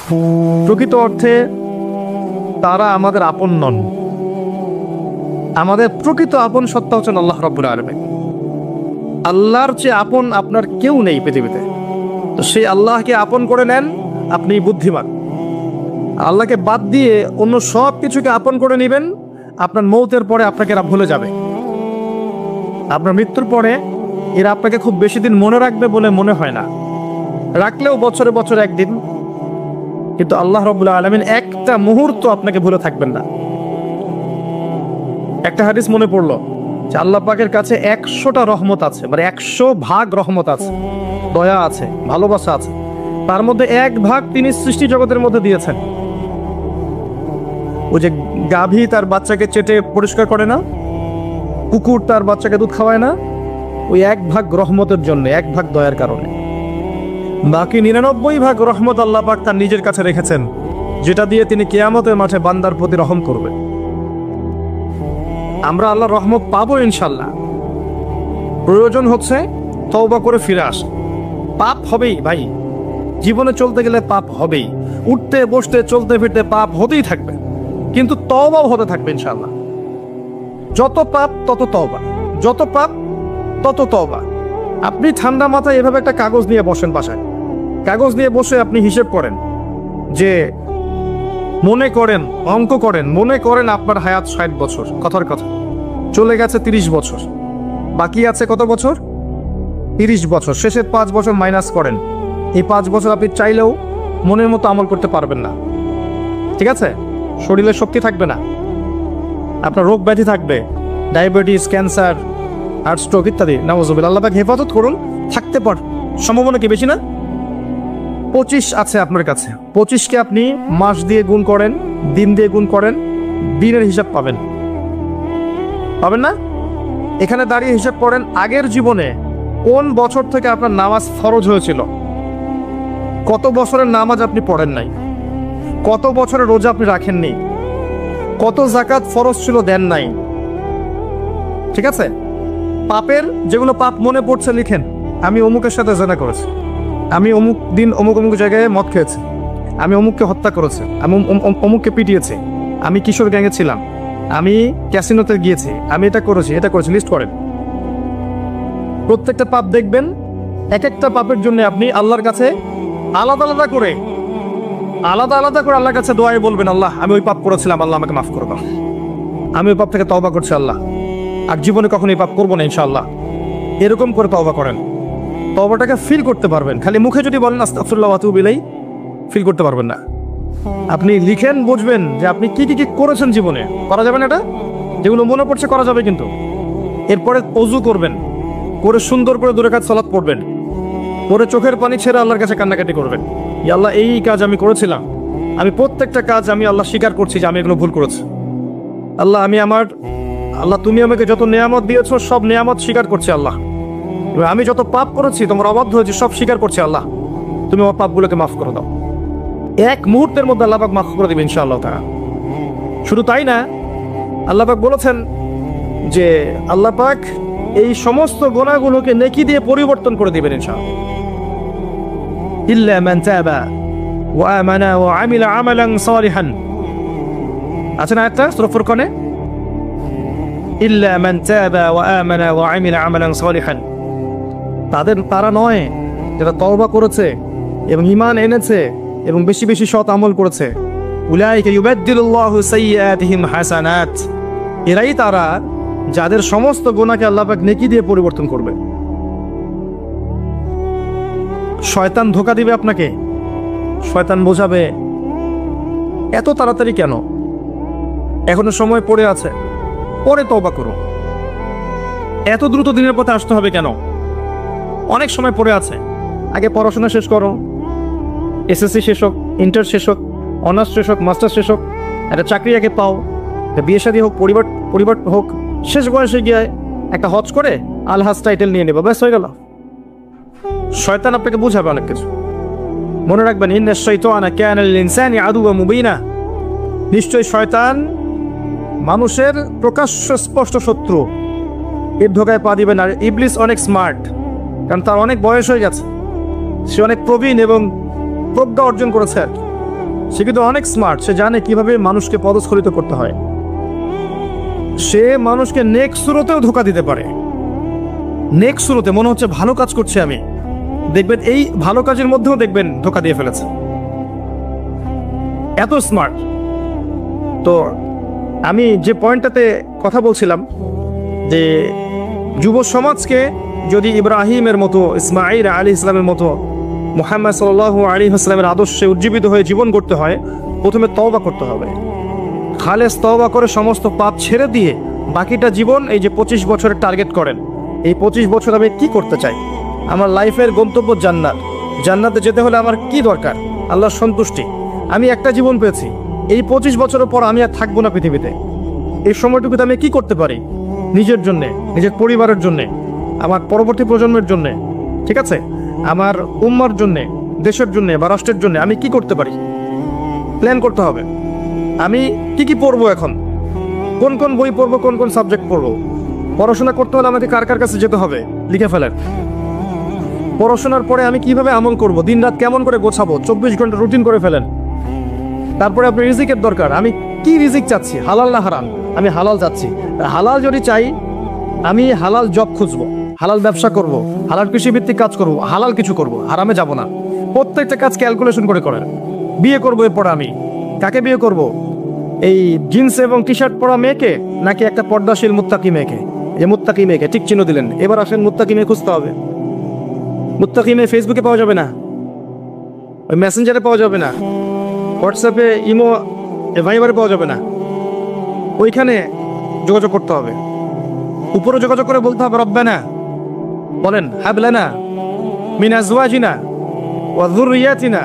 প্রকৃত অর্থে তারা আমাদের আপন নন। আমাদের প্রকৃত আপন সত্তা হচ্ছেন আল্লাহ রাব্বুল আলামিন। আল্লাহর চেয়ে আপন আপনার কেউ নেই পৃথিবীতে। তো সেই আল্লাহকে আপন করে নেন, আপনি বুদ্ধিমান। আল্লাহকে বাদ দিয়ে অন্য সব কিছুকে আপন করে নেবেন, আপনার মৌতের পরে আপনাকে এরা ভুলে যাবে। আপনার মৃত্যুর পরে এরা আপনাকে খুব বেশি দিন মনে রাখবে বলে মনে হয় না, রাখলেও বছরে বছরে একদিন। কিন্তু আল্লাহ রাব্বুল আলামিন একটা মুহূর্ত আপনাকে ভুলে থাকবেন না। একটা হাদিস মনে পড়লো যে আল্লাহ পাকের কাছে 100টা রহমত আছে, মানে 100 ভাগ রহমত আছে, দয়া আছে, ভালোবাসা আছে। তার মধ্যে 1 ভাগ তিনি সৃষ্টি জগতের মধ্যে দিয়েছেন। ওই যে গাভী তার বাচ্চাকে চেটে পরিষ্কার করে না, কুকুর তার বাচ্চাকে দুধ খাওয়ায় না, ওই 1 ভাগ রহমতের জন্য, 1 ভাগ দয়ার কারণে। বাকি 99 ভাগ রহমত আল্লাহ পাক তার নিজের কাছে রেখেছেন, যেটা দিয়ে তিনি কিয়ামতের মাঠে বান্দার প্রতি রহম করবেন। আমরা আল্লাহর রহমত পাবো ইনশাল্লাহ। প্রয়োজন হচ্ছে তওবা করে ফিরে আসা। পাপ হবেই ভাই, জীবনে চলতে গেলে পাপ হবেই, উঠতে বসতে চলতে ফিরতে পাপ হতেই থাকবে, কিন্তু তওবাও হতে থাকবে ইনশাল্লাহ। যত পাপ তত তওবা, যত পাপ তত তওবা। আপনি ঠান্ডা মাথায় এভাবে একটা কাগজ নিয়ে বসেন বাসায়, কাগজ নিয়ে বসে আপনি হিসেব করেন যে, মনে করেন, অঙ্ক করেন, মনে করেন আপনার হায়াত 60 বছর, কথার কথা চলে গেছে 30 বছর, বাকি আছে কত বছর? 30 বছর। শেষের 5 বছর মাইনাস করেন। এই 5 বছর আপনি চাইলেও মনের মতো আমল করতে পারবেন না, ঠিক আছে? শরীরে শক্তি থাকবে না, আপনার রোগ ব্যাধি থাকবে, ডায়াবেটিস, ক্যান্সার, হার্ট স্ট্রোক ইত্যাদি। নাউজুবিল্লাহ, আল্লাহ পাক হেফাজত করুন। থাকতে পার সম্ভাবনা কি বেশি না? 25 আছে আপনার কাছে, 25কে আপনি মাস দিয়ে গুণ করেন, দিন দিয়ে গুণ করেন, দিনের হিসাব পাবেন, পাবেন না? এখানে দাঁড়িয়ে হিসাব করেন আগের জীবনে কোন বছর থেকে আপনার নামাজ ফরজ হয়েছিল, কত বছরের নামাজ আপনি পড়েন নাই, কত বছরের রোজা আপনি রাখেননি, কত যাকাত ফরজ ছিল দেন নাই, ঠিক আছে? পাপের যেগুলো পাপ মনে পড়ছে লিখেন। আমি অমুকের সাথে জেনা করেছি, আমি অমুক দিন অমুক অমুক জায়গায় মদ খেয়েছি, আমি অমুককে হত্যা করেছি, আমি অমুককে পিটিয়েছি, আমি কিশোর গ্যাংয়ে ছিলাম, আমি ক্যাসিনোতে গিয়েছি, আমি এটা করেছি, এটা করেছি, লিস্ট করেন। প্রত্যেকটা পাপ দেখবেন, এক একটা পাপের জন্য আপনি আল্লাহর কাছে আলাদা আলাদা করে আল্লাহর কাছে দোয়ায় বলবেন, আল্লাহ আমি ওই পাপ করেছিলাম, আল্লাহ আমাকে মাফ করে দাও, আমি ওই পাপ থেকে তওবা করছি আল্লাহ, আর জীবনে কখনো এই পাপ করবো না ইনশাআল্লাহ। এরকম করে তওবা করেন, তওবাটাকে ফিল করতে পারবেন। খালি মুখে যদি বলেন আস্তাগফিরুল্লাহ ওয়া আতুবু ইলাইহি, ফিল করতে পারবেন না। আপনি লিখেন, বুঝবেন যে আপনি কি কি করেছেন জীবনে। করা যাবে না এটা, যেগুলো মনে পড়ছে করা যাবে, কিন্তু এরপরে ওযু করবেন, করে সুন্দর করে 2 রাকাত সালাত পড়বেন, পরে চোখের পানি ছেড়ে আল্লাহর কাছে কান্নাকাটি করবেন, ইয়া আল্লাহ এই কাজ আমি করেছিলাম, আমি প্রত্যেকটা কাজ আমি আল্লাহ স্বীকার করছি যে আমি এগুলো ভুল করেছি। আল্লাহ তুমি আমাকে যত নেয়ামত দিয়েছো সব নেয়ামত স্বীকার করছি আল্লাহ। আমি যত পাপ করেছি, তোমার অবাধ্য হয়েছি, সব স্বীকার করছি আল্লাহ, তুমি আমার পাপগুলোকে মাফ করে দাও। এক মুহূর্তের মধ্যে আল্লাহ পাক মাফ করে দিবেন ইনশাআল্লাহ তাআলা। শুধু তাই না, আল্লাহ পাক বলেছেন যে আল্লাহ পাক এই সমস্ত গুনাহগুলোকে নেকি দিয়ে পরিবর্তন করে দিবেন ইনশাআল্লাহ। ইল্লা মান তাবা ওয়া আমানা ওয়া আমিলা আমালান সালিহান, আছে না একটা সূরা ফুরকানে, ইল্লা মান তাবা ওয়া আমানা ওয়া আমিলা আমালান সালিহান। তারা নয় যারা তওবা করেছে এবং ঈমান এনেছে এবং বেশি বেশি সৎ আমল করেছে। উলাইকা ইউবাদদিলুল্লাহু সাইয়্যাতিহিম হাসানাত, এরাই তারা যাদের সমস্ত গুনাহকে আল্লাহ পাক নেকি দিয়ে পরিবর্তন করবে। শয়তান ধোঁকা দিবে আপনাকে, শয়তান বোঝাবে এত তাড়াতাড়ি কেন, এখনো সময় পড়ে আছে, পরে তওবা করো, এত দ্রুত দিনের পথে আসতে হবে কেন, অনেক সময় পড়ে আছে, আগে পড়াশোনা শেষ করো, এসএসসি শেষ হোক, ইন্টার শেষ হোক, অনার্স শেষ হোক, মাস্টার শেষ হোক, একটা চাকরি আগে পাও, বিয়ে শাদী হোক, পরিবার হোক, শেষ বয়সে গিয়ে একটা হজ করে আলহাজ টাইটেল নিয়ে নেবো, ব্যাস হয়ে গেল। শয়তান আপনাকে বুঝাবে অনেক কিছু। মনে রাখবেন, ইন্না শাইতানা কানা লিল ইনসানি আদুওয়াম মুবিনা, নিশ্চয়ই শয়তান মানুষের প্রকাশ্য স্পষ্ট শত্রু, এর ধোকায় পা দিবেন। আর ইবলিস অনেক স্মার্ট, কারণ তার অনেক বয়স হয়ে গেছে, সে অনেক প্রবীণ এবং প্রজ্ঞা অর্জন করেছে। সে কিন্তু অনেক স্মার্ট, সে জানে কিভাবে মানুষকে পদস্খলিত করতে হয়। সে মানুষকে নেক্সট সুরতেও ধোকা দিতে পারে। নেক্সট সুরতে মনে হচ্ছে ভালো কাজ করছে আমি, দেখবেন এই ভালো কাজের মধ্যেও দেখবেন ধোকা দিয়ে ফেলেছে, এত স্মার্ট। তো আমি যে পয়েন্টটাতে কথা বলছিলাম যে যুব সমাজকে যদি ইব্রাহিমের মতো, ইসমাঈল আলাইহিস সালামের মতো, মুহাম্মদ সাল্লাল্লাহু আলাইহি ওয়াসাল্লামের আদর্শে উজ্জীবিত হয়ে জীবন করতে হয়, প্রথমে তওবা করতে হবে। খালেস তওবা করে সমস্ত পাপ ছেড়ে দিয়ে বাকিটা জীবন এই যে 25 বছরের টার্গেট করেন, এই 25 বছর আমি কি করতে চাই, আমার লাইফের গন্তব্য জান্নাত, জান্নাতে যেতে হলে আমার কি দরকার, আল্লাহর সন্তুষ্টি। আমি একটা জীবন পেয়েছি, এই 25 বছরের পর আমি আর থাকবো না পৃথিবীতে। এই সময়টুকুতে আমি কি করতে পারি নিজের জন্যে, নিজের পরিবারের জন্যে, আমার পরবর্তী প্রজন্মের জন্যে, ঠিক আছে, আমার উম্মার জন্যে, দেশের জন্যে বা রাষ্ট্রের জন্যে আমি কি করতে পারি, প্ল্যান করতে হবে। আমি কি কি পড়বো, এখন কোন কোন বই পড়বো, কোন কোন সাবজেক্ট পড়বো। পড়াশোনা করতে হলে আমাকে কার কার কাছে যেতে হবে লিখে ফেলেন। পড়াশোনার পরে আমি কিভাবে আমল করব, দিন রাত কেমন করে গোছাবো, 24 ঘন্টা রুটিন করে ফেলেন। তারপরে আপনার রিজিকের দরকার, আমি কি রিজিক চাচ্ছি, হালাল না হারাম, আমি হালাল চাচ্ছি। হালাল যদি চাই আমি হালাল জব খুঁজবো, হালাল ব্যবসা করব, হালাল কৃষিভিত্তিক কাজ করব, হালাল কিছু করব, হারামে যাব না। প্রত্যেকটা কাজ ক্যালকুলেশন করে করেন। বিয়ে করবো এরপরে আমি কাকে বিয়ে করব, এই জিন্স এবং টি শার্ট পরা মেয়েকে নাকি একটা পর্দাশীল মুত্তাকি মেয়েকে? যে মুত্তাকি মেয়েকে, ঠিক চিহ্ন দিলেন। এবার আসেন মুত্তাকি মেয়ে খুঁজতে হবে। মুত্তাকি মেয়ে ফেসবুকে পাওয়া যাবে না, ওই মেসেঞ্জারে পাওয়া যাবে না, হোয়াটসঅ্যাপে, ইমো, ভাইবারে পাওয়া যাবে না, ওইখানে যোগাযোগ করতে হবে। উপরে যোগাযোগ করে বলতে হবে রব্বানা, বলেন হাবলানা মিন আজওয়াজিনা ওয়া যুররিয়াতিনা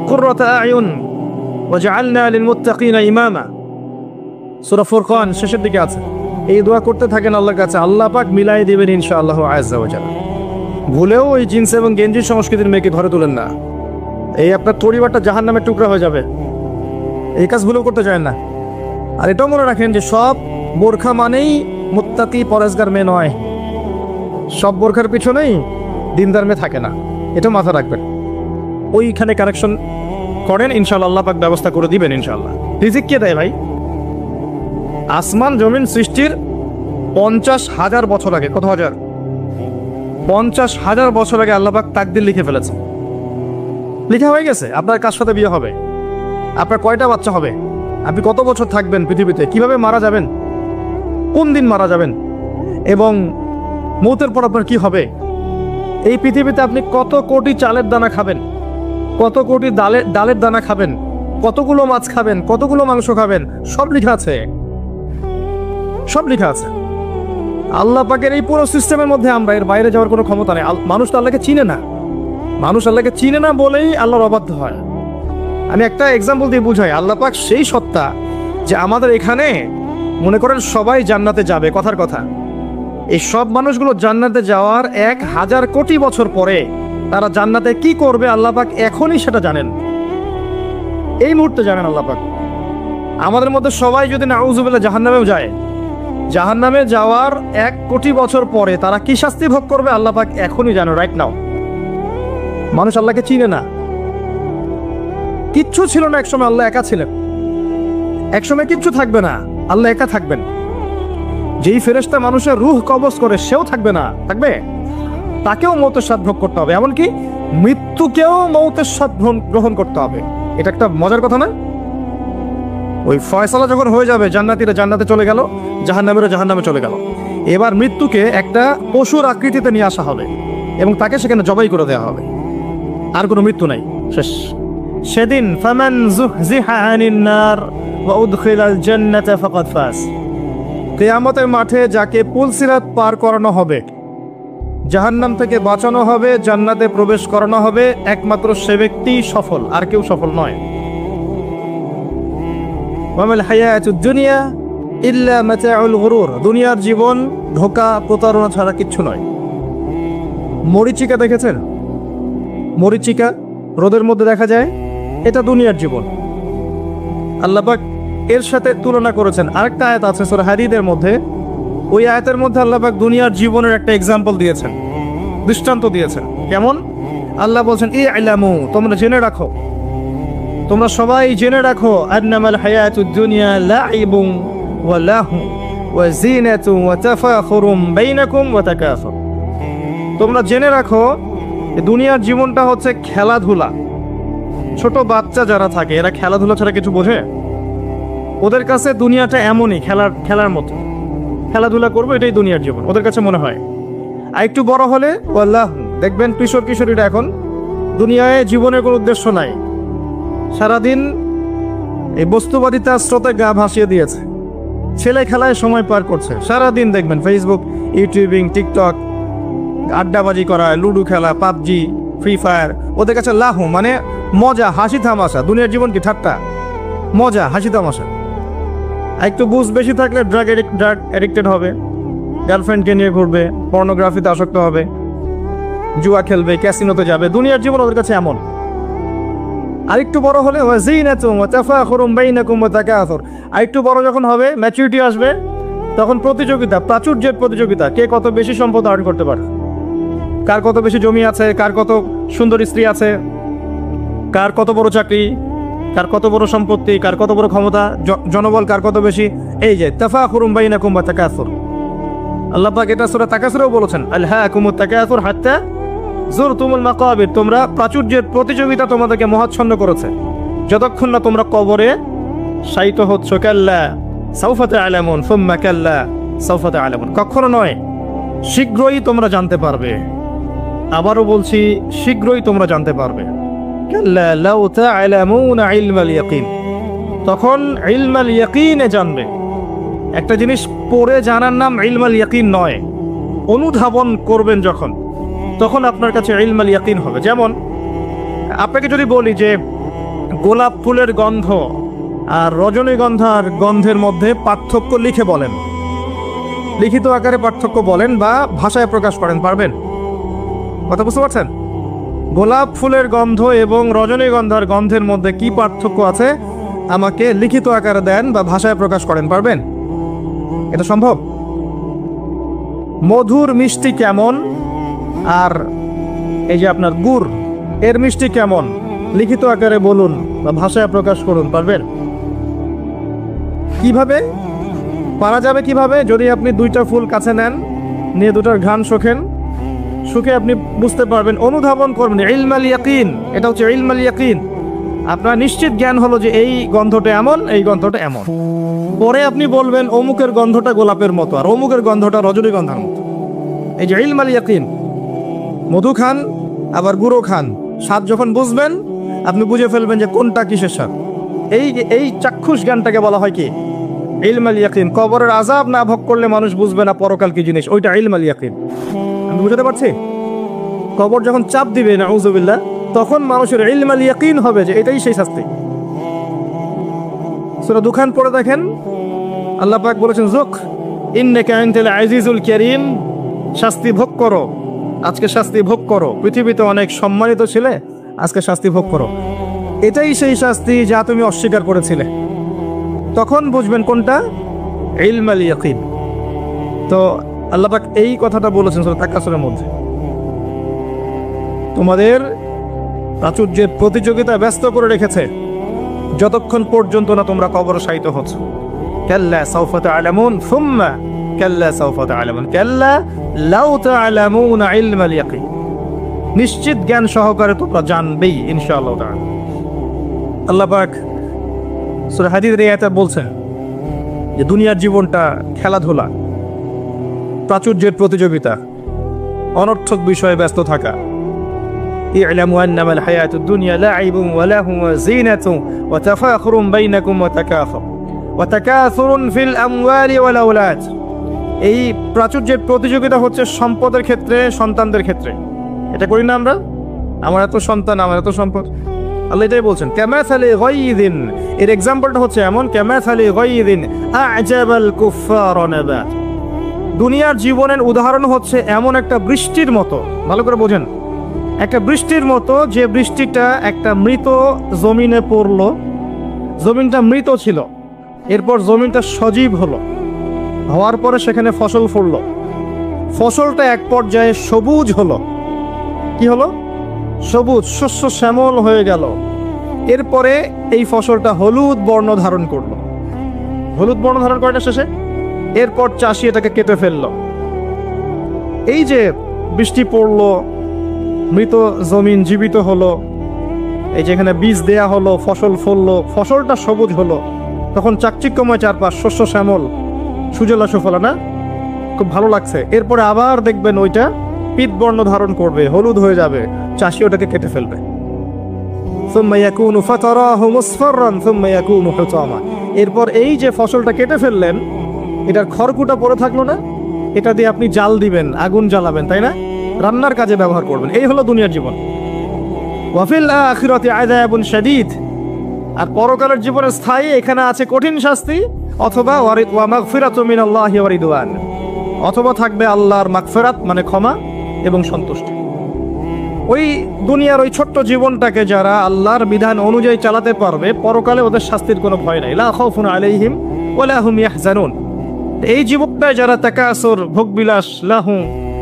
কুররাতা আয়ুন ওয়াজআলনা লিল মুত্তাকিনা ইমামা। সূরা ফুরকান শেষের দিকে আছে। এই দোয়া করতে থাকেন আল্লাহর কাছে, আল্লাহ পাক মিলাই দিবেন ইনশাআল্লাহ আযজা ওয়া জাল্লা। ভুলেও ওই জিন্স এবং গেঞ্জি সংস্কৃতির মেয়েকে ধরে তুলেন না, এই আপনার পরিবারটা জাহান্নামের টুকরা হয়ে যাবে। এই কাজ ভুলেও করতে চায় না। আর এটাও মনে রাখেন যে সব বোরখা মানেই মুত্তাকি পরেজগার মেয়ে নয়, সব বোরখার পিছনেই দিনদার মেয়ে থাকে না, এটা মাথা রাখবেন। ওইখানে কারেকশন করেন, ইনশাআল্লাহ আল্লাহ পাক ব্যবস্থা করে দিবেন ইনশাআল্লাহ। রিজিক কে দেয় ভাই? আসমান জমিন সৃষ্টির 50,000 বছর আগে, কত হাজার? 50,000 বছর আগে আল্লাহ পাক তাকদির লিখে ফেলেছে, লিখা হয়ে গেছে। আপনার কার সাথে বিয়ে হবে, আপনার কয়টা বাচ্চা হবে, আপনি কত বছর থাকবেন পৃথিবীতে, কিভাবে মারা যাবেন, কোন দিন মারা যাবেন, এবং মৌতের পর আপনার কি হবে। এই পৃথিবীতে আপনি কত কোটি চালের দানা খাবেন, কত কোটি ডালের দানা খাবেন, কতগুলো মাছ খাবেন, কতগুলো মাংস খাবেন, সব লেখা আছে, সব লেখা আছে। আল্লাহ পাকের এই পুরো সিস্টেমের মধ্যে আমরা এর বাইরে যাওয়ার কোনো ক্ষমতা নেই। মানুষ তো আল্লাহকে চিনে না, মানুষ আল্লাহকে চিনে না বলেই আল্লাহর অবাধ্য হয়। আমি একটা এক্সাম্পল দিয়ে বুঝাই। আল্লাহ পাক সেই সত্তা যে আমাদের এখানে মনে করেন সবাই জান্নাতে যাবে, কথার কথা, এই সব মানুষগুলো জান্নাতে যাওয়ার 1000 কোটি বছর পরে তারা জান্নাতে কি করবে আল্লাহ পাক এখনই সেটা জানেন, এই মুহূর্তে জানেন আল্লাহ পাক। আমাদের মধ্যে সবাই যদি নাউযুবিল্লাহ জাহান্নামেও যায়, জাহান্নামে যাওয়ার 1 কোটি বছর পরে তারা কি শাস্তি ভোগ করবে আল্লাহ পাক এখনই জানে, রাইট নাও। মানুষ আল্লাহকে চিনে না, কিচ্ছু ছিল না একসময়, আল্লাহ একা ছিলেন, একসময় কিচ্ছু থাকবে না, আল্লাহ একা থাকবেন। যেই ফেরেশতা মানুষের রূহ কবজ করে সেও থাকবে না, থাকবে, তাকেও মৌতের স্বাদ ভোগ করতে হবে, এমনকি মৃত্যুকেও মৌতের স্বাদ গ্রহণ করতে হবে। এটা একটা মজার কথা না? ওই ফয়সালা যখন হয়ে যাবে, জান্নাতীরা জান্নাতে চলে গেল, জাহান্নামীরা জাহান্নামে চলে গেল, এবার মৃত্যুকে একটা পশুর আকৃতিতে নিয়ে আসা হবে এবং তাকে সেখানে জবাই করে দেওয়া হবে, আর কোনো মৃত্যু নাই, শেষ। সেদিন ফামান যুহজিহা আনিন নার ওয়া উদখিলাল জান্নাতা ফাকাদ ফাজ। কিয়ামতের মাঠে যাকে পুলসিরাত পার করানো হবে, জাহান্নাম থেকে বাঁচানো হবে, জান্নাতে প্রবেশ করানো হবে, একমাত্র সে ব্যক্তি সফল, আর কেউ সফল নয়। ওয়ামাল হায়াতুদ দুনিয়া ইল্লা মাতাউল গুরুর। দুনিয়ার জীবন ধোঁকা প্রতারণা ছাড়া কিচ্ছু নয়। মরিচিকা দেখেছেন? মরিচিকা রোদের মধ্যে দেখা যায়, এটা দুনিয়ার জীবন। আল্লাহ পাক এর সাথে তুলনা করেছেন। আরেকটা আয়াত আছে সূরা হাদীদের মধ্যে, ওই আয়াতের মধ্যে আল্লাহ পাক দুনিয়ার জীবনের একটা এক্সাম্পল দিয়েছেন, দৃষ্টান্ত দিয়েছেন। কেমন? আল্লাহ বলছেন ইলামু, তোমরা জেনে রাখো, তোমরা সবাই জেনে রাখো আন্নামাল হায়াতুদ দুনিয়া লাইবুন ওয়া লাহু ওয়া জিনাতুন ওয়া তাফাখুরুম বাইনাকুম ওয়া তাকাসুর। তোমরা জেনে রাখো দুনিয়ার জীবনটা হচ্ছে খেলাধুলা। ছোট বাচ্চা যারা থাকে এরা খেলাধুলা ছাড়া কিছু বোঝে? ওদের কাছে দুনিয়াটা এমনই, খেলার মতো, খেলাধুলা করবো এটাই দুনিয়ার জীবন ওদের কাছে মনে হয়। আর একটু বড় হলে আল্লাহ দেখবেন কিশোর কিশোরীরা এখন দুনিয়ায় জীবনের কোনো উদ্দেশ্য নাই, সারাদিন এই বস্তুবাদিতার স্রোতে গা ভাসিয়ে দিয়েছে, ছেলে খেলায় সময় পার করছে। সারাদিন দেখবেন ফেসবুক, ইউটিউবিং, টিকটক, আড্ডাবাজি করা, লুডো খেলা, পাবজি, ফ্রি ফায়ার। ওদের কাছে লাহু মানে মজা, হাসি তামাশা। দুনিয়ার জীবন কি ঠাট্টা? মজা, হাসি তামাশা। একটু বুঝ বেশি থাকলে ড্রাগ অ্যাডিক্টেড হবে, গার্লফ্রেন্ডকে নিয়ে ঘুরবে, পর্নোগ্রাফিতে আসক্ত হবে, জুয়া খেলবে, ক্যাসিনোতে যাবে। দুনিয়ার জীবন ওদের কাছে এমন। আরেকটু বড় হলে আরেকটু বড় যখন হবে, ম্যাচুরিটি আসবে, তখন প্রতিযোগিতা, প্রাচুর্যের প্রতিযোগিতা, কে কত বেশি সম্পদ অর্জন করতে পারে, কার কত বেশি জমি আছে, কার কত সুন্দর স্ত্রী আছে, কার কত বড় চাকরি, কার কত বড় সম্পত্তি, কার কত বড় ক্ষমতা, জনবল কার কত বেশি। এই যে তাফাখুরুম বাইনাকুম ওয়া তাকাসুর, আল্লাহ পাক এটা সূরা তাকাসুরেও বলেছেন, আলহাকুমুত তাকাসুর হাত্তা যুরতুমুল মাকাবির। তোমরা প্রাচুর্যের প্রতিযোগিতা তোমাদেরকে মোহাচ্ছন্ন করেছে যতক্ষণ না তোমরা কবরে শায়িত হচ্ছ। কাল্লা সাউফা তা'লামুন সুম্মা কাল্লা সাউফা তা'লামুন। কখনো নয়, শীঘ্রই তোমরা জানতে পারবে। আবারও বলছি, শীঘ্রই তোমরা জানতে পারবে। কাল্লা লাউ তা'লামুনা ইলমাল ইয়াকিন, তখন ইলমাল ইয়াকিনে জানবে। একটা জিনিস পড়ে জানার নাম ইলমাল ইয়াকিন নয়, অনুধাবন করবেন যখন, তখন আপনার কাছে ইলমাল ইয়াকিন হবে। যেমন আপনাকে যদি বলি যে গোলাপ ফুলের গন্ধ আর রজনীগন্ধার গন্ধের মধ্যে পার্থক্য লিখে বলেন, লিখিত আকারে পার্থক্য বলেন বা ভাষায় প্রকাশ করেন, পারবেন? কথা বুঝতে পারছেন? গোলাপ ফুলের গন্ধ এবং রজনীগন্ধার গন্ধের মধ্যে কি পার্থক্য আছে আমাকে লিখিত আকারে দেন বা ভাষায় প্রকাশ করেন, পারবেন? এটা সম্ভব? মধুর মিষ্টি কেমন আর এই যে আপনার গুড়, এর মিষ্টি কেমন লিখিত আকারে বলুন বা ভাষায় প্রকাশ করুন, পারবেন? কিভাবে পারা যাবে? কিভাবে? যদি আপনি দুইটা ফুল কাছে নেন, নিয়ে দুটার ঘ্রাণ শোকেন, শুকে আপনি বুঝতে পারবেন, অনুধাবন করবেন। ইলমাল ইয়াকিন, এটা হচ্ছে ইলমাল ইয়াকিন। আপনার নিশ্চিত জ্ঞান হলো যে এই গন্ধটা এমন, এই গন্ধটা এমন। পরে আপনি বলবেন অমুকের গন্ধটা গোলাপের মতো আর অমুকের গন্ধটা রজনীগন্ধার মতো। এই যে ইলমাল ইয়াকিন। মধু খান আবার গুঁড়ো খান, স্বাদ যখন বুঝবেন আপনি বুঝে ফেলবেন যে কোনটা কিসের স্বাদ। এই চাক্ষুষ জ্ঞানটাকে বলা হয় কি? ইলমাল ইয়াকিন। কবরের আযাব না ভোগ করলে মানুষ বুঝবে না পরকাল কি জিনিস, ওইটা ইলমাল ইয়াকিন। আমি বুঝাতে পারছি? কবর যখন চাপ দিবে নাউযুবিল্লাহ, তখন মানুষের ইলমাল ইয়াকিন হবে যে এটাই সেই শাস্তি। সূরা দুখান পড়ে দেখেন, আল্লাহ পাক বলেছেন যুক ইন্নাকা আনতাল আজিজুল কারীম, শাস্তি ভোগ করো, আজকে শাস্তি ভোগ করো। পৃথিবীতে অনেক সম্মানিত ছিলে, আজকে শাস্তি ভোগ করো। এটাই সেই শাস্তি যা তুমি অস্বীকার করেছিলে। তখন বুঝবেন কোনটা ইলমাল ইয়াকিন। তো আল্লাহ পাক এই কথাটা বলেছেন সূরা তাকাসুরের মধ্যে। তোমাদের প্রাচুর্যের প্রতিযোগিতা ব্যস্ত করে রেখেছে যতক্ষণ পর্যন্ত না তোমরা কবরে শায়িত হচ্ছ। কাল্লা সাউফা তা'লামুন সুম্মা কাল্লা সাউফা তা'লামুন কাল্লা লাউ তা'লামুনা ইলমাল ইয়াকিন। নিশ্চিত জ্ঞান সহকারে তোমরা জানবেই ইনশাআল্লাহ তাআলা। আল্লাহ পাক সূরা হাদীদের এই আয়াতে বলছেন যে দুনিয়ার জীবনটা খেলাধুলা, প্রাচুর্যের প্রতিযোগিতা, অনর্থক বিষয়ে ব্যস্ত থাকা। اعلموا أنما الحياة الدنيا لعب ولهو وزينة وتفاخر بينكم وتكاثر في الأموال والأولاد। এই প্রাচুর্যের প্রতিযোগিতা হচ্ছে সম্পদের ক্ষেত্রে, সন্তানদের ক্ষেত্রে। এটা করি না আমরা? আমার এত সন্তান, আমার এত সম্পদ। আল্লাহ এটাই বলছেন কামাসালি গায়যিন, এর এক্সাম্পলটা হচ্ছে এমন, কামাসালি গায়যিন আ'জাবাল কুফফার নাবাত। দুনিয়ার জীবনের উদাহরণ হচ্ছে এমন একটা বৃষ্টির মতো, ভালো করে বোঝেন, একটা বৃষ্টির মতো, যে বৃষ্টিটা একটা মৃত জমিনে পড়লো। জমিনটা মৃত ছিল, এরপর জমিনটা সজীব হলো, হওয়ার পরে সেখানে ফসল ফললো। ফসলটা এক পর্যায়ে সবুজ হলো। কি হলো? সবুজ, শস্য শ্যামল হয়ে গেল। এরপরে এই ফসলটা হলুদ বর্ণ ধারণ করলো, হলুদ বর্ণ ধারণ করে না শেষে, এরপর চাষি এটাকে কেটে ফেললো। এই যে বৃষ্টি পড়লো, মৃত জমিন জীবিত হলো, এই যে এখানে বীজ দেয়া হলো, ফসল ফললো, ফসলটা সবুজ হলো, তখন চাকচিক্যময় চারপাশ, শস্য শ্যামল, সুজলা সুফলা, না? খুব ভালো লাগছে। এরপরে আবার দেখবেন ওইটা পিত বর্ণ ধারণ করবে, হলুদ হয়ে যাবে, চাষি ওটাকে কেটে ফেলবে। এরপর এই যে ফসলটা কেটে ফেললেন, এটার খড়কুটা পড়ে থাকলো না, এটা দিয়ে আপনি জাল দিবেন, আগুন জ্বালাবেন, তাই না? রান্নার কাজে ব্যবহার করবেন। এই হলো দুনিয়ার জীবন। ওয়াফিল আখিরাতি আযাবুন শাদীদ, আর পরকালের জীবনে স্থায়ী এখানে আছে কঠিন শাস্তি, অথবা ওয়া মাগফিরাতু মিনাল্লাহি ওয়া রিদওয়ান, অথবা থাকবে আল্লাহর মাগফিরাত মানে ক্ষমা এবং সন্তুষ্টি। ওই দুনিয়ার ওই ছোট্ট জীবনটাকে যারা আল্লাহর বিধান অনুযায়ী চালাতে পারবে, পরকালে ওদের শাস্তির কোনো ভয় নাই। লা খাউফুন আলাইহিম ওয়া লা হুম ইয়াহজানুন। এই জীবনটায় যারা তাকাসুর, ভোগবিলাস, লাহু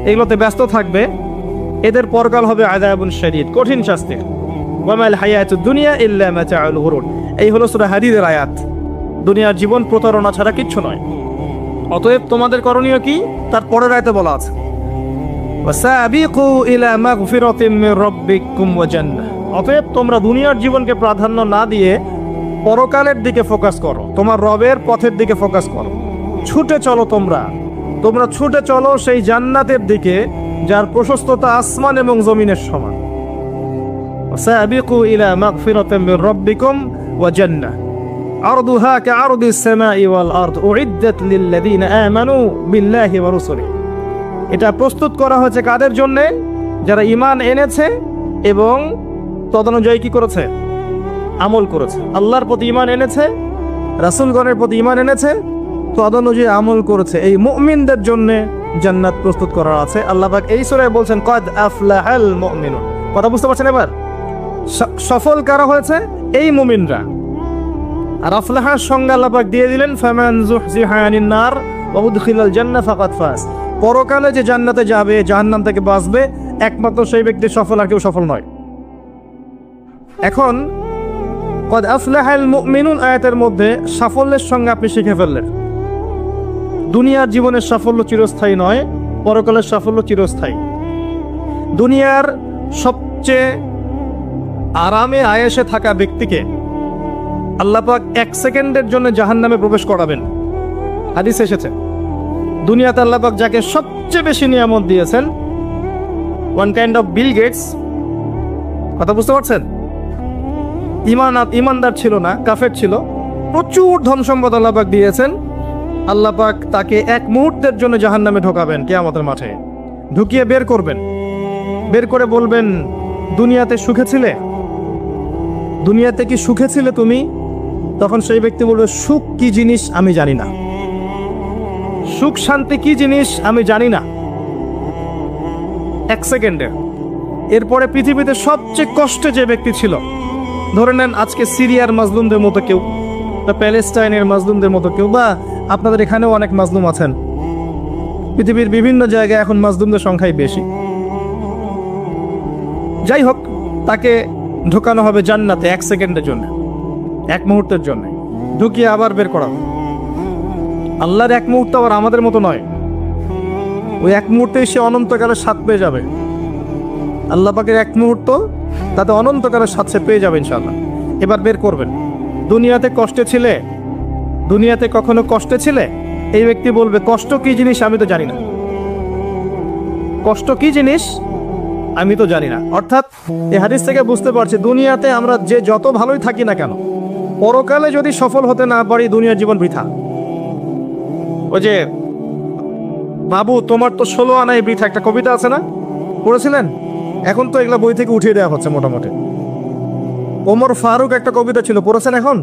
এগুলোতে ব্যস্ত থাকবে, এদের পরকাল হবে আযাবুন শাদীদ, কঠিন শাস্তি। ওয়া মাল হায়াতুদ দুনিয়া ইল্লা মাতাউল গুরুর। এই হলো সূরা হাদীদের আয়াত। দুনিয়ার জীবন প্রতারণা ছাড়া কিচ্ছু নয়। অতএব তোমাদের করণীয় কি, তার পরের আয়াতে বলা আছে, ওয়াসাবিকু ইলা মাগফিরাতিম মির রাব্বিকুম ওয়া জান্নাহ। অতএব তোমরা দুনিয়ার জীবনকে প্রাধান্য না দিয়ে পরকালের দিকে ফোকাস করো, তোমার রবের পথের দিকে ফোকাস করো, ছুটে চলো। তোমরা ছুটে চলো সেই জান্নাতের দিকে যার প্রশস্ততা আসমান এবং জমিনের সমান। ওয়াসাবিকু ইলা মাগফিরাতিম মির রাব্বিকুম ওয়া জান্নাহ আরদুহা কাআরদিস সামাই ওয়াল আরদ উইদ্দাত লিল্লাযিনা আমানু বিল্লাহি ওয়া রাসূলিহি। এটা প্রস্তুত করা হয়েছে কাদের জন্য? যারা ঈমান এনেছে এবং তদনুযায়ী কি করেছে? আমল করেছে। আল্লাহর প্রতি ঈমান এনেছে, রাসূলগণের প্রতি ঈমান এনেছে, তদনুযায়ী আমল করেছে। এই মুমিনদের জন্য জান্নাত প্রস্তুত করা আছে। আল্লাহ পাক এই সূরায় বলছেন কদ আফলাহাল মুমিনুন। কথা বুঝতে পারছেন এবার? সফল কারা হয়েছে? এই মুমিনরা। আর আফলাহার সংজ্ঞা আল্লাহ পাক দিয়ে দিলেন, ফামান যুহজিহা আনিন নার ওয়া উদখিলাল জান্নাহ ফাকাদ ফাজ। পরকালে যে জান্নাতে যাবে, জাহান্নাম থেকে বাঁচবে, একমাত্র সেই ব্যক্তি সফল, আর কেউ সফল নয়। এখন কদ আফলাহাল মুমিনুন আয়াতের মধ্যে সাফল্যের সঙ্গে আপনি শিখে ফেললেন, দুনিয়ার জীবনের সাফল্য চিরস্থায়ী নয়, পরকালের সাফল্য চিরস্থায়ী। দুনিয়ার সবচেয়ে আরামে আয়েশে থাকা ব্যক্তিকে আল্লাহ পাক 1 সেকেন্ডের জন্য জাহান্নামে প্রবেশ করাবেন। হাদিস এসেছে, দুনিয়াতে আল্লাহ পাক যাকে সবচেয়ে বেশি নিয়ামত দিয়েছেন, one kind of Bill Gates. কথা বুঝতে পারছেন? ইমানদার ছিল না, কাফের ছিল, প্রচুর ধন সম্পদ আল্লাহ পাক দিয়েছেন। আল্লাহ পাক তাকে 1 মুহূর্তের জন্য জাহান্নামে ঢোকাবেন, কিয়ামতের মাঠে ঢুকিয়ে বের করবেন। বের করে বলবেন, দুনিয়াতে সুখে ছিলে? দুনিয়াতে কি সুখে ছিলে তুমি? তখন সেই ব্যক্তি বলবে, সুখ কি জিনিস আমি জানি না, সুখ শান্তি কি জিনিস আমি জানি না। 1 সেকেন্ডে। এরপরে পৃথিবীতে সবচেয়ে কষ্টে যে ব্যক্তি ছিল, ধরে নেন আজকে সিরিয়ার মাজলুমদের মতো কেউ, বা প্যালেস্টাইনের মাজলুমদের মতো কেউ, বা আপনাদের এখানেও অনেক মাজলুম আছেন, পৃথিবীর বিভিন্ন জায়গায় এখন মাজলুমদের সংখ্যাই বেশি। যাই হোক, তাকে ঢোকানো হবে জান্নাতে 1 সেকেন্ডের জন্য, 1 মুহূর্তের জন্য, ঢুকিয়ে আবার বের করা। আল্লাহর 1 মুহূর্ত আবার আমাদের মতো নয়। ওই 1 মুহূর্তেই সে অনন্তকালের স্বাদ পেয়ে যাবে। আল্লাহ পাকের 1 মুহূর্ত, তাতে অনন্তকালের স্বাদ সে পেয়ে যাবে ইনশাআল্লাহ। এবার বের করবেন, দুনিয়াতে কষ্টে ছিলে? দুনিয়াতে কখনো কষ্টে ছিলে? এই ব্যক্তি বলবে, কষ্ট কি জিনিস আমি তো জানি না, কষ্ট কি জিনিস আমি তো জানি না। অর্থাৎ এই হাদিস থেকে বুঝতে পারছি, দুনিয়াতে আমরা যে যত ভালোই থাকি না কেন, পরকালে যদি সফল হতে না পারি, দুনিয়ার জীবন বৃথা। ওই যে বাবু তোমার তো 16 আনাই বৃথা, একটা কবিতা আছে না, পড়েছিলেন? এখন তো এগুলা বই থেকে উঠিয়ে দেওয়া হচ্ছে মোটামুটি। ওমর ফারুক একটা কবিতা ছিল, পড়েছেন? এখন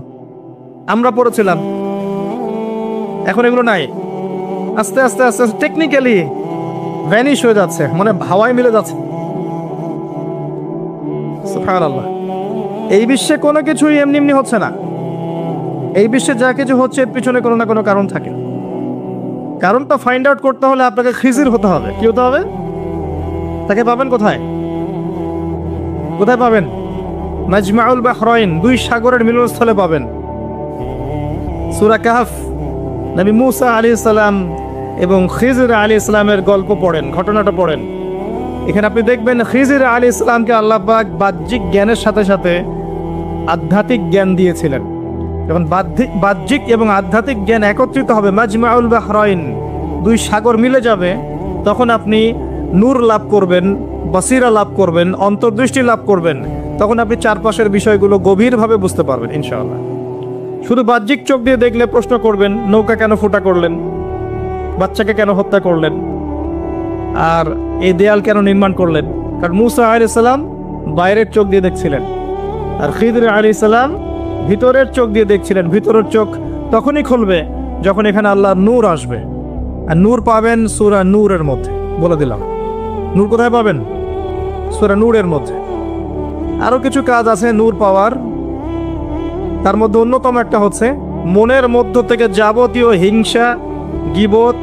আমরা পড়েছিলাম, এখন এগুলো নাই। আস্তে আস্তে আস্তে আস্তে টেকনিক্যালি ভ্যানিশ হয়ে যাচ্ছে, মানে হাওয়ায় মিলে যাচ্ছে। সুবহানাল্লাহ। এই বিশ্বে কোনো কিছুই এমনি এমনি হচ্ছে না। এই বিশ্বে যা কিছু হচ্ছে এর পিছনে কোনো না কোনো কারণ থাকে। কারণটা ফাইন্ড আউট করতে হলে আপনাকে খিজির হতে হবে। কি হতে হবে? তাকে পাবেন কোথায়? কোথায় পাবেন? মাজমাউল বাহরাইন, দুই সাগরের মিলনস্থলে পাবেন। সূরা কাহফ, নবী মুসা আলাইহিস সালাম এবং খিজির আলাইহিস সালামের গল্প পড়েন, ঘটনাটা পড়েন। এখানে আপনি দেখবেন খিজির আলাইহিস সালামকে আল্লাহ পাক বাহ্যিক জ্ঞানের সাথে সাথে আধ্যাত্মিক জ্ঞান দিয়েছিলেন। যখন বাহ্যিক এবং আধ্যাত্মিক জ্ঞান একত্রিত হবে, মাজমাউল বাহরাইন, দুই সাগর মিলে যাবে, তখন আপনি নূর লাভ করবেন, বসিরা লাভ করবেন, অন্তর্দৃষ্টি লাভ করবেন। তখন আপনি চারপাশের বিষয়গুলো গভীরভাবে বুঝতে পারবেন ইনশাআল্লাহ। শুধু বাহ্যিক চোখ দিয়ে দেখলে প্রশ্ন করবেন, নৌকা কেন ফুটা করলেন, বাচ্চাকে কেন হত্যা করলেন, আর এই দেয়াল কেন নির্মাণ করলেন? কারণ মুসা আলাইহিস সালাম বাইরের চোখ দিয়ে দেখছিলেন, আর খিদর আলাইহিস সালাম ভিতরের চোখ দিয়ে দেখছিলেন। ভিতরের চোখ তখনই খুলবে যখন এখানে আল্লাহর নূর আসবে। আর নূর পাবেন সূরা নূরের মধ্যে, বলে দিলাম। নূর কোথায় পাবেন? সূরা নূরের মধ্যে। আরো কিছু কাজ আছে নূর পাওয়ার, তার মধ্যে অন্যতম একটা হচ্ছে মনের মধ্য থেকে যাবতীয় হিংসা, গীবত,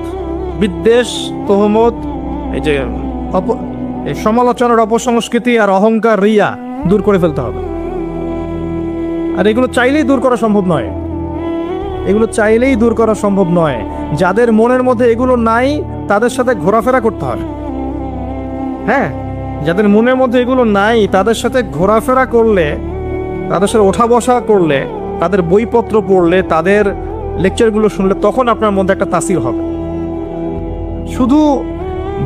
বিদ্বেষ, তোহমত, এই যে সমালোচনার অপসংস্কৃতি আর অহংকার, রিয়া দূর করে ফেলতে হবে। আর এগুলো চাইলেই দূর করা সম্ভব নয়, এগুলো চাইলেই দূর করা সম্ভব নয়। যাদের মনের মধ্যে এগুলো নাই তাদের সাথে ঘোরাফেরা করতে হবে। হ্যাঁ, যাদের মনের মধ্যে এগুলো নাই তাদের সাথে ঘোরাফেরা করলে, তাদের সাথে ওঠা বসা করলে, তাদের বইপত্র পড়লে, তাদের লেকচারগুলো শুনলে তখন আপনার মধ্যে একটা তাসির হবে। শুধু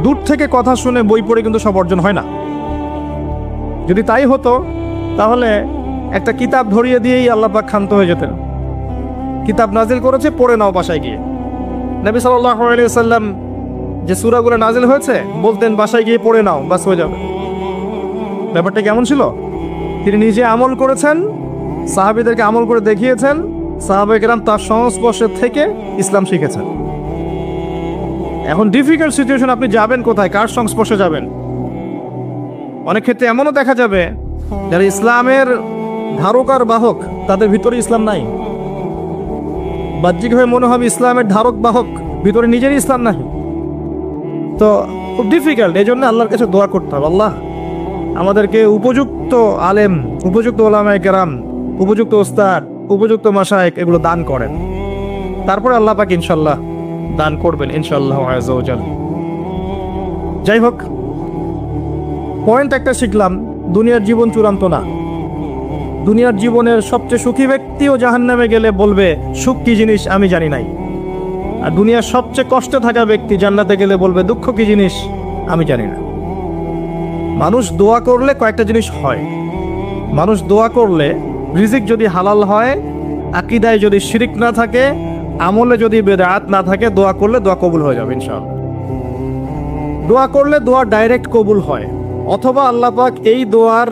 দূর থেকে কথা শুনে বই পড়ে কিন্তু সব অর্জন হয় না। যদি তাই হতো তাহলে একটা কিতাব ধরিয়ে দিয়েই আল্লাহ পাক ক্ষান্ত হয়ে যেতেন। কিতাব নাজিল করেছে, পড়ে নাও বাসায় গিয়ে। নবী সাল্লাল্লাহু আলাইহি ওয়াসাল্লাম যে সূরাগুলো নাজিল হয়েছে বলতেন বাসায় গিয়ে পড়ে নাও, বাস হয়ে যাবে। ব্যাপারটা কেমন ছিল? তিনি নিজে আমল করেছেন, সাহাবীদেরকে আমল করে দেখিয়েছেন, সাহাবায়ে কেরাম তার সংস্পর্শে থেকে ইসলাম শিখেছেন। এখন ডিফিকাল্ট সিচুয়েশন, আপনি যাবেন কোথায়, কার সংস্পর্শে যাবেন? অনেক ক্ষেত্রে এমনও দেখা যাবে যারা ইসলামের ধারক আর বাহক, তাদের ভিতরে ইসলাম নাই। বাহ্যিকভাবে মনে হবে ইসলামের ধারক বাহক, ভিতরে নিজেরই ইসলাম নাই। তো খুব ডিফিকাল্ট। এই জন্য আল্লাহর কাছে দোয়া করতে হবে, আল্লাহ আমাদেরকে উপযুক্ত আলেম, উপযুক্ত ওলামায়ে কেরাম, উপযুক্ত ওস্তাদ, উপযুক্ত মাশায়েখ এগুলো দান করেন। তারপরে আল্লাহ পাক ইনশাল্লাহ দান করবেন ইনশাআল্লাহ আযজা ওয়া জাল। যাই হোক, পয়েন্ট একটা শিখলাম, দুনিয়ার জীবন চূড়ান্ত না। দুনিয়ার জীবনের সবচেয়ে সুখী ব্যক্তিও জাহান্নামে গেলে বলবে সুখ কি জিনিস আমি জানি নাই। আর দুনিয়ার সবচেয়ে কষ্টে থাকা ব্যক্তি জান্নাতে গেলে বলবে দুঃখ কি জিনিস আমি জানি না। মানুষ দোয়া করলে কয়েকটা জিনিস হয়। মানুষ দোয়া করলে রিজিক যদি হালাল হয়, আকীদায় যদি শিরিক না থাকে, আমলে যদি বেদাত না থাকে, দোয়া করলে দোয়া কবুল হয়ে যাবে ইনশাআল্লাহ। দোয়া করলে দোয়া ডাইরেক্ট কবুল হয়, অথবা আল্লাহ পাক এই দোয়ার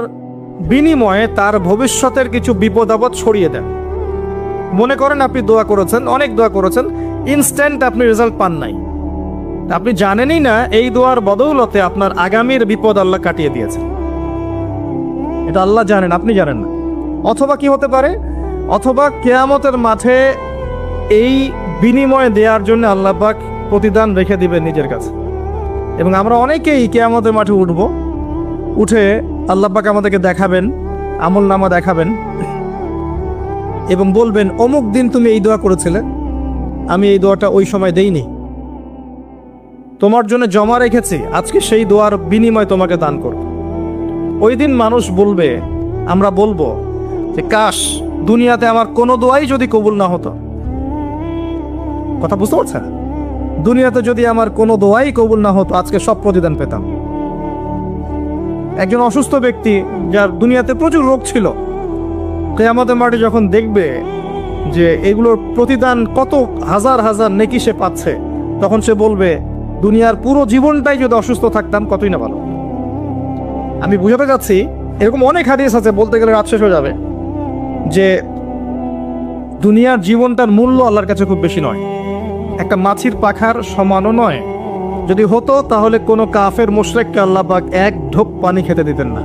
বিনিময়ে তার ভবিষ্যতের কিছু বিপদ আপদ ছড়িয়ে দেন। মনে করেন আপনি দোয়া করেছেন, অনেক দোয়া করেছেন, ইনস্ট্যান্ট আপনি রেজাল্ট পান নাই, আপনি জানেনই না এই দোয়ার বদৌলতে আপনার আগামীর বিপদ আল্লাহ কাটিয়ে দিয়েছেন। এটা আল্লাহ জানেন, আপনি জানেন না। অথবা কি হতে পারে, অথবা কিয়ামতের মাঠে এই বিনিময় দেওয়ার জন্য আল্লাহ পাক প্রতিদান রেখে দিবেন নিজের কাছে। এবং আমরা অনেকেই কিয়ামতের মাঠে উঠব, উঠে আল্লাহ পাক আমাদেরকে দেখাবেন, আমল নামা দেখাবেন এবং বলবেন অমুক দিন তুমি এই দোয়া করেছিলে, আমি এই দোয়াটা ওই সময় দেইনি, তোমার জন্য জমা রেখেছি, আজকে সেই দোয়ার বিনিময় তোমাকে দান করব। ওই দিন মানুষ বলবে, আমরা বলবো যে কাশ দুনিয়াতে আমার কোনো দোয়াই যদি কবুল না হতো। কথা বুঝতে পারছেন? দুনিয়াতে যদি আমার কোনো দোয়াই কবুল না হতো, আজকে সব প্রতিদান পেতাম। একজন অসুস্থ ব্যক্তি যার দুনিয়াতে প্রচুর রোগ ছিল, কিয়ামতের মাঠে যখন দেখবে যে এগুলোর প্রতিদান কত হাজার হাজার নেকি সে পাচ্ছে, তখন সে বলবে দুনিয়ার পুরো জীবনটাই যদি অসুস্থ থাকতাম কতই না ভালো। আমি বুঝাতে যাচ্ছি, এরকম অনেক হাদিস আছে, বলতে গেলে রাত শেষ হয়ে যাবে, যে দুনিয়ার জীবনটার মূল্য আল্লাহর কাছে খুব বেশি নয়, একটা মাছির পাখার সমানও নয়। যদি হতো তাহলে কোনো কাফের মুশরিককে আল্লাহ পাক এক ঢোক পানি খেতে দিতেন না।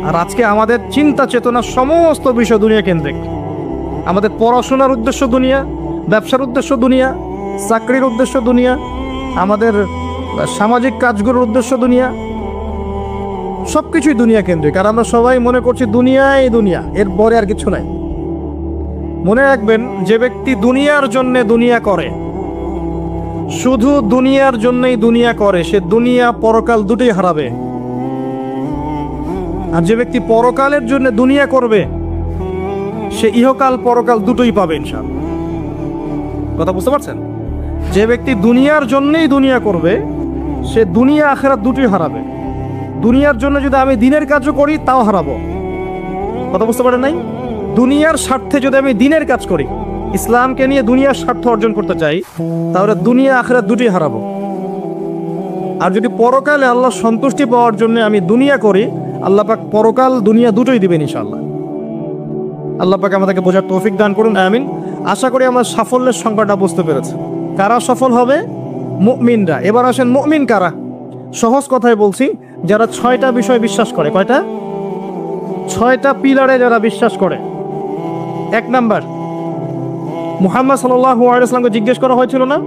আর আজকে আমাদের চিন্তা চেতনা সমস্ত বিষয় দুনিয়া কেন্দ্রিক। আমাদের পড়াশোনার উদ্দেশ্য দুনিয়া, ব্যবসার উদ্দেশ্য দুনিয়া, চাকরির উদ্দেশ্য দুনিয়া, আমাদের সামাজিক কাজগুলোর উদ্দেশ্য দুনিয়া। সবকিছুই দুনিয়া কেন্দ্রিক। আর আমরা সবাই মনে করছি দুনিয়াই দুনিয়া, এর পরে আর কিছু নাই। মনে রাখবেন, যে ব্যক্তি দুনিয়ার জন্য দুনিয়া করে, শুধু দুনিয়ার জন্যই দুনিয়া করে, সে দুনিয়া পরকাল দুটোই হারাবে। আর যে ব্যক্তি পরকালের জন্য দুনিয়া করবে, সে ইহকাল পরকাল দুটোই পাবে ইনশাআল্লাহ। কথা বুঝতে পারছেন? যে ব্যক্তি দুনিয়ার জন্যই দুনিয়া করবে, সে দুনিয়া আখিরাত দুটোই হারাবে। দুনিয়ার জন্য যদি আমি দিনের কাজও করি তাও হারাবো। কথা বুঝতে পারেন নাই? দুনিয়ার স্বার্থে যদি আমি দিনের কাজ করি, ইসলামকে নিয়ে দুনিয়ার স্বার্থ অর্জন করতে চাই, তাহলে দুনিয়া আখিরাত দুটোই হারাবো। আর যদি পরকালে আল্লাহ সন্তুষ্টি পাওয়ার জন্য আমি দুনিয়া করি, আল্লাহ পাক পরকাল দুনিয়া দুটোই দিবেন ইনশাআল্লাহ। আল্লাহ পাক আমাদেরকে বোঝার তৌফিক দান করুন, আমিন। আশা করি আমার সাফল্যের সংখ্যাটা বুঝতে পেরেছে। কারা সফল হবে? মুমিনরা। এবার আসেন, মুমিন কারা? সহজ কথায় বলছি, যারা 6টা বিষয় বিশ্বাস করে। কয়টা? 6টা পিলারে যারা বিশ্বাস করে। 1 নাম্বার, মুহাম্মদ সাল্লাল্লাহু আলাইহি ওয়াসাল্লামকে জিজ্ঞেস করা হয়েছিল না,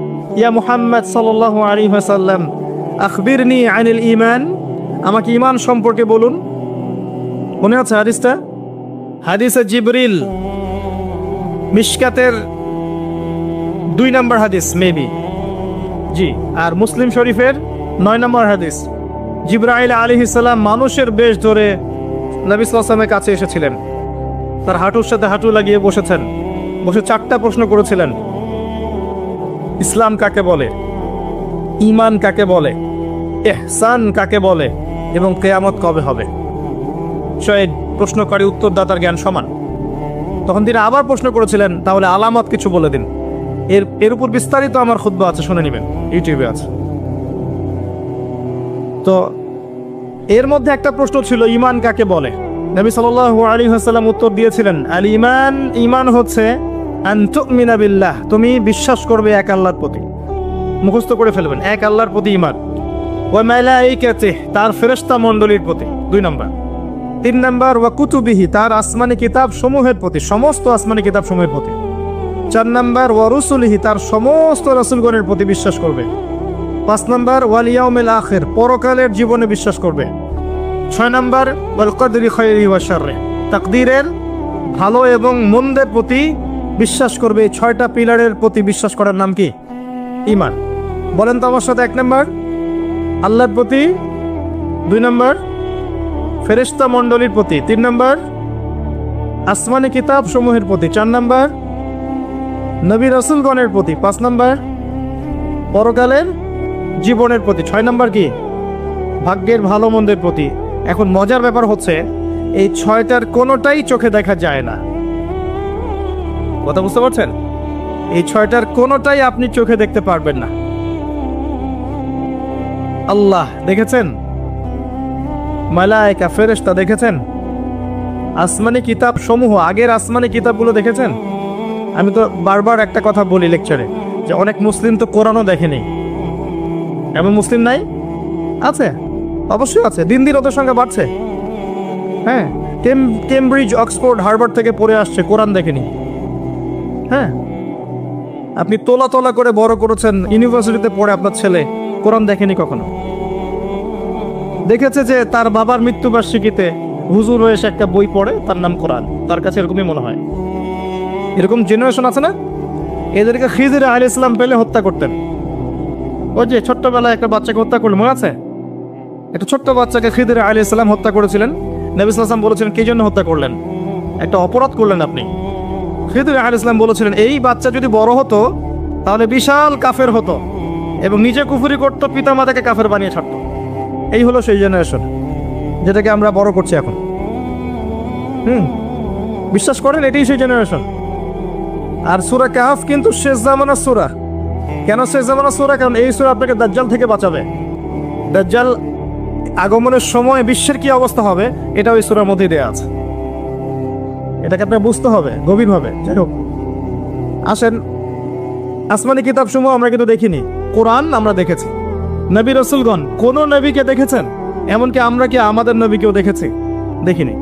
ইয়া মুহাম্মদ সাল্লাল্লাহু আলাইহি ওয়াসাল্লাম আখবিরনি আনিল ঈমান, আমাকে ঈমান সম্পর্কে বলুন। মনে আছে হাদিসটা? হাদিসে জিবরিল, মিশকাতের 2 নম্বর হাদিস মেবি, জি। আর মুসলিম শরীফের 9 নম্বর হাদিস। জিবরাইল আলাইহিস সালাম মানুষের বেশ ধরে নবী সাল্লাল্লাহু আলাইহি ওয়াসাল্লামের কাছে এসেছিলেন। তার হাঁটুর সাথে হাঁটু লাগিয়ে বসেছেন, বসে 4টা প্রশ্ন করেছিলেন। ইসলাম কাকে বলে, ঈমান কাকে বলে, ইহসান কাকে বলে, এবং কিয়ামত কবে হবে। শহীদ প্রশ্নকারী উত্তরদাতার জ্ঞান সমান। তখন তিনি আবার প্রশ্ন করেছিলেন, তাহলে আলামত কিছু বলে দিন। এর উপর বিস্তারিত আমার খুতবা আছে, শুনে নেবেন, ইউটিউবে আছে। তো এর মধ্যে একটা প্রশ্ন ছিল, ঈমান কাকে বলে। নবী সাল্লাল্লাহু আলাইহি ওয়াসাল্লাম উত্তর দিয়েছিলেন, আল ঈমান, ঈমান হচ্ছে আন তুমিনা বিল্লাহ, তুমি বিশ্বাস করবে এক আল্লাহর প্রতি। মুখস্থ করে ফেলবেন, এক আল্লাহর প্রতি ঈমান। ওয়া মালাইকাতিহি, তার ফেরেশতা মণ্ডলীর প্রতি 2 নম্বর। 3 নম্বর, ওয়া কুতুবিহি, তার আসমানি কিতাব সমূহের প্রতি, সমস্ত আসমানি কিতাব সমূহের প্রতি। 4 নম্বর, ওয়া রুসুলিহি, তার সমস্ত রাসূলগণের প্রতি বিশ্বাস করবে। 5 নম্বর, ওয়াল ইয়াউমিল আখির, পরকালের জীবনে বিশ্বাস করবে। 6 নম্বর, ওয়াল কদরি খায়রি ওয়া শাররি, তাকদীরের ভালো এবং মন্দের প্রতি বিশ্বাস করবে। 6টা পিলারের প্রতি বিশ্বাস করার নাম কি? ঈমান। বলেন তো আমার সাথে। 1 নম্বর আল্লাহর প্রতি, 2 নম্বর ফেরেশতা মণ্ডলীর প্রতি, 3 নম্বর আসমানি কিতাব সমূহের প্রতি, 4 নম্বর নবী রাসূলগণের প্রতি, 5 নম্বর পরকালের জীবনের প্রতি, 6 নম্বর কি? ভাগ্যের ভালো মন্দের প্রতি। এখন মজার ব্যাপার হচ্ছে, এই 6টার কোনোটাই চোখে দেখা যায় না। কথা বুঝতে পারছেন? এই 6টার কোনোটাই আপনি চোখে দেখতে পারবেন না। আল্লাহ দেখেছেন, মালায়েকা ফেরেশতা দেখেছেন, আসমানি কিতাব সমূহ, আগের আসমানি কিতাবগুলো দেখেছেন। আমি তো বারবার একটা কথা বলি লেকচারে, যে অনেক মুসলিম তো কোরআনও দেখেনি। এমন মুসলিম নাই? আছে, অবশ্যই আছে। দিন দিন ওদের সংখ্যা বাড়ছে। হ্যাঁ, কেমব্রিজ, অক্সফোর্ড, হার্ভার্ড থেকে পড়ে আসছে, কোরআন দেখেনি। হ্যাঁ, আপনি তোলা তোলা করে বড় করেছেন, ইউনিভার্সিটিতে পড়ে আপনার ছেলে কোরআন দেখেনি কখনো। দেখেছে যে তার বাবার মৃত্যুবার্ষিকীতে হুজুর হয়ে এসে একটা বই পড়ে, তার নাম কোরআন, তার কাছে এরকমই মনে হয়। এরকম জেনারেশন আছে না? এদেরকে খিজির আলাইহিস সালাম পেলে হত্যা করতেন। ওই যে ছোট্টবেলায় একটা বাচ্চাকে হত্যা করলেন, মনে আছে? একটা ছোট্ট বাচ্চাকে খিজির আলাইহিস সালাম হত্যা করেছিলেন। নবী সাল্লাল্লাহু আলাইহি ওয়াসাল্লাম বলেছিলেন, কি জন্য হত্যা করলেন? একটা অপরাধ করলেন আপনি। খিজির আলাইহিস সালাম বলেছিলেন, এই বাচ্চা যদি বড় হতো তাহলে বিশাল কাফের হতো এবং নিজে কুফরি করতো, পিতামাতাকে কাফের বানিয়ে ছাড়তো। এই হলো সেই জেনারেশন যেটাকে আমরা বড় করছি এখন। বিশ্বাস করেন, এটাই সেই জেনারেশন। আর সূরা কাহফ কিন্তু শেষ জামানার সূরা। কেন শেষ জামানার সূরা? কারণ এই সূরা আপনাকে দাজ্জাল থেকে বাঁচাবে। দাজ্জাল আগমনের সময় বিশ্বের কি অবস্থা হবে, এটা ওই সূরার মধ্যেই দেয়া আছে। এটাকে আপনাকে বুঝতে হবে গভীরভাবে। যাই হোক, আসেন, আসমানি কিতাব সমূহ আমরা কিন্তু দেখিনি, কোরআন আমরা দেখেছি। নবী রাসূলগণ, কোন নবীকে দেখেছেন? এমনকি আমরা কি আমাদের নবীকেও দেখেছি? দেখিনি।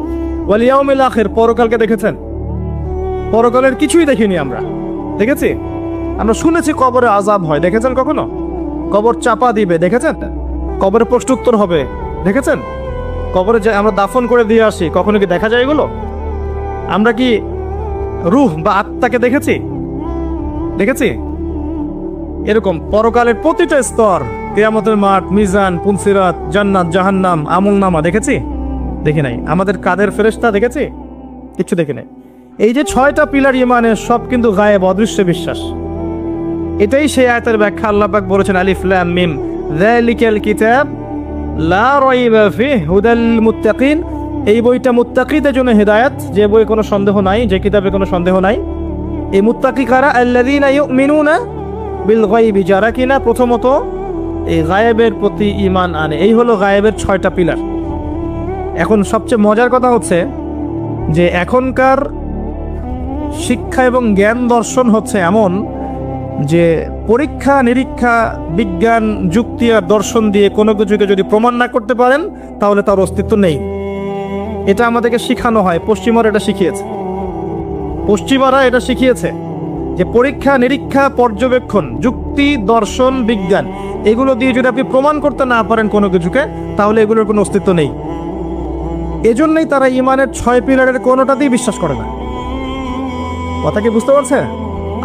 ওয়াল ইয়াউমিল আখির, পরকালকে দেখেছেন? পরকালের কিছুই দেখিনি আমরা। দেখেছি? আমরা শুনেছি কবরে আযাব হয়, দেখেছেন কখনো? কবর চাপা দিবে, দেখেছেন? কবরে প্রশ্নোত্তর হবে, দেখেছেন? কবরে যে আমরা দাফন করে দিয়ে আসি, কখনো কি দেখা যায় এগুলো? আমরা কি রূহ বা আত্মাকে দেখেছি? দেখেছি? এরকম পরকালের প্রতিটা স্তর, কিয়ামতের মাঠ, মিজান, পুলসিরাত, জান্নাত, জাহান্নাম, আমলনামা দেখেছি? দেখি নাই। আমাদের কাদের ফেরেশতা দেখেছি? কিচ্ছু দেখি নাই। এই যে 6টা পিলার ইমানের, সব কিন্তু গায়েব, অদৃশ্য বিশ্বাস। এটাই সেই আয়াতের ব্যাখ্যা। আল্লাহ পাক বলেছেন আলিফ লাম মিম যালিকাল কিতাব লা রাইবা ফিহি হুদাল মুত্তাকিন। এই বইটা মুত্তাকিদের জন্য হেদায়েত, যে বই কোনো সন্দেহ নাই, যে কিতাবে কোনো সন্দেহ নাই। এই মুত্তাকি কারা? আল্লাযীনা ইউমিনুনা বিল গায়বি, যারা কিনা প্রথমত এই গায়েবের প্রতি ঈমান আনে। এই হলো গায়েবের 6টা পিলার। এখন সবচেয়ে মজার কথা হচ্ছে যে এখনকার শিক্ষা এবং জ্ঞান দর্শন হচ্ছে এমন যে পরীক্ষা নিরীক্ষা, বিজ্ঞান, যুক্তি আর দর্শন দিয়ে কোনো কিছুকে যদি প্রমাণ না করতে পারেন তাহলে তার অস্তিত্ব নেই। এটা আমাদেরকে শিখানো হয়। পশ্চিমারা এটা শিখিয়েছে। পশ্চিমারা এটা শিখিয়েছে যে পরীক্ষা নিরীক্ষা, পর্যবেক্ষণ, যুক্তি, দর্শন, বিজ্ঞান, এগুলো দিয়ে যদি আপনি প্রমাণ করতে না পারেন কোনো কিছুকে, তাহলে এগুলোর কোনো অস্তিত্ব নেই। এজন্যই তারা ইমানের 6 পিলারের কোনোটাতেই বিশ্বাস করে না। কথা কি বুঝতে পারছে?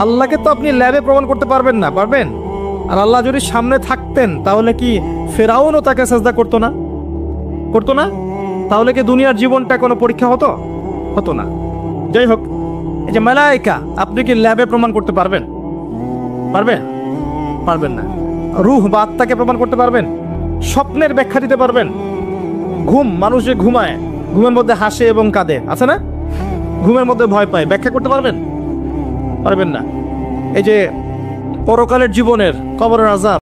আল্লাহকে তো আপনি ল্যাবে প্রমাণ করতে পারবেন না, পারবেন? আর আল্লাহ যদি সামনে থাকতেন তাহলে কি ফেরাউনও তাকে সাজদা করতো না? করতো না? তাহলে কি দুনিয়ার জীবনটা কোনো পরীক্ষা হতো? হতো না। যাই হোক, এই যে মালায়েকা, আপনি কি ল্যাবে প্রমাণ করতে পারবেন? পারবেন? পারবেন না। রূহ বা আত্মাকে প্রমাণ করতে পারবেন? স্বপ্নের ব্যাখ্যা দিতে পারবেন? ঘুম, মানুষ যে ঘুমায়, ঘুমের মধ্যে হাসে এবং কাঁদে, আছে না? ঘুমের মধ্যে ভয় পায়, ব্যাখ্যা করতে পারবেন? পারবেন না। এই যে পরকালের জীবনের, কবরের আযাব,